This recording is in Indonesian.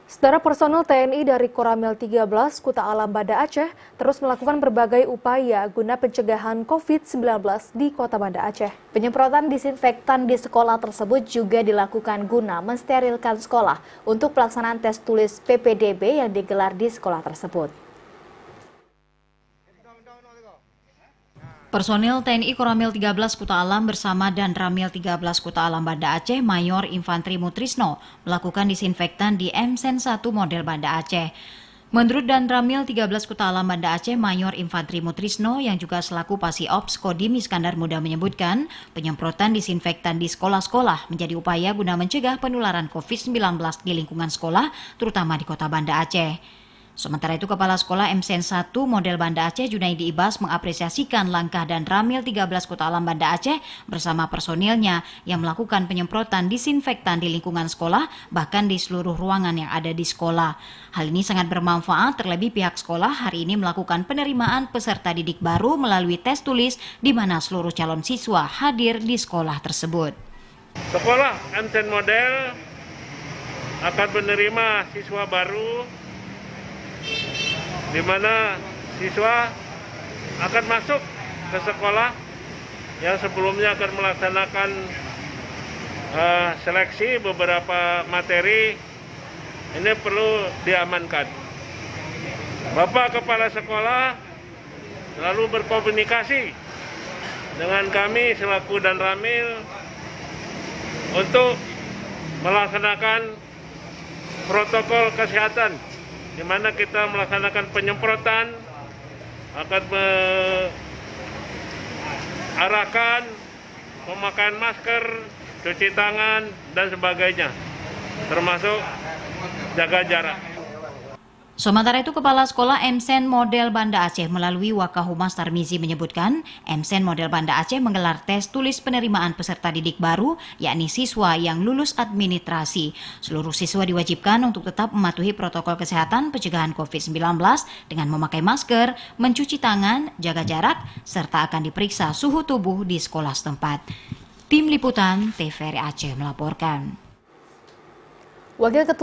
Saudara, personel TNI dari Koramil 13 Kuta Alam Banda Aceh terus melakukan berbagai upaya guna pencegahan COVID-19 di Kota Banda Aceh. Penyemprotan disinfektan di sekolah tersebut juga dilakukan guna mensterilkan sekolah untuk pelaksanaan tes tulis PPDB yang digelar di sekolah tersebut. Personil TNI Koramil 13 Kuta Alam bersama dan Ramil 13 Kuta Alam Banda Aceh Mayor Infantri Mutrisno melakukan disinfektan di MSen 1 model Banda Aceh. Menurut dan Ramil 13 Kuta Alam Banda Aceh Mayor Infantri Mutrisno yang juga selaku Pasiops Kodim Iskandar Muda menyebutkan penyemprotan disinfektan di sekolah-sekolah menjadi upaya guna mencegah penularan COVID-19 di lingkungan sekolah terutama di Kota Banda Aceh. Sementara itu, Kepala Sekolah MSen 1 model Banda Aceh Junaidi Ibas mengapresiasikan langkah dan Ramil 13 Kota Alam Banda Aceh bersama personilnya yang melakukan penyemprotan disinfektan di lingkungan sekolah bahkan di seluruh ruangan yang ada di sekolah. Hal ini sangat bermanfaat terlebih pihak sekolah hari ini melakukan penerimaan peserta didik baru melalui tes tulis di mana seluruh calon siswa hadir di sekolah tersebut. Sekolah MSen model akan menerima siswa baru di mana siswa akan masuk ke sekolah yang sebelumnya akan melaksanakan seleksi beberapa materi. Ini perlu diamankan. Bapak Kepala Sekolah selalu berkomunikasi dengan kami selaku dan Ramil untuk melaksanakan protokol kesehatan, di mana kita melaksanakan penyemprotan, akan mengarahkan pemakaian masker, cuci tangan, dan sebagainya, termasuk jaga jarak. Sementara itu, Kepala Sekolah MSen model Banda Aceh melalui Wakahumas Tarmizi menyebutkan MSen model Banda Aceh menggelar tes tulis penerimaan peserta didik baru, yakni siswa yang lulus administrasi. Seluruh siswa diwajibkan untuk tetap mematuhi protokol kesehatan pencegahan COVID-19 dengan memakai masker, mencuci tangan, jaga jarak, serta akan diperiksa suhu tubuh di sekolah setempat. Tim Liputan TVRI Aceh melaporkan. Wakil Ketua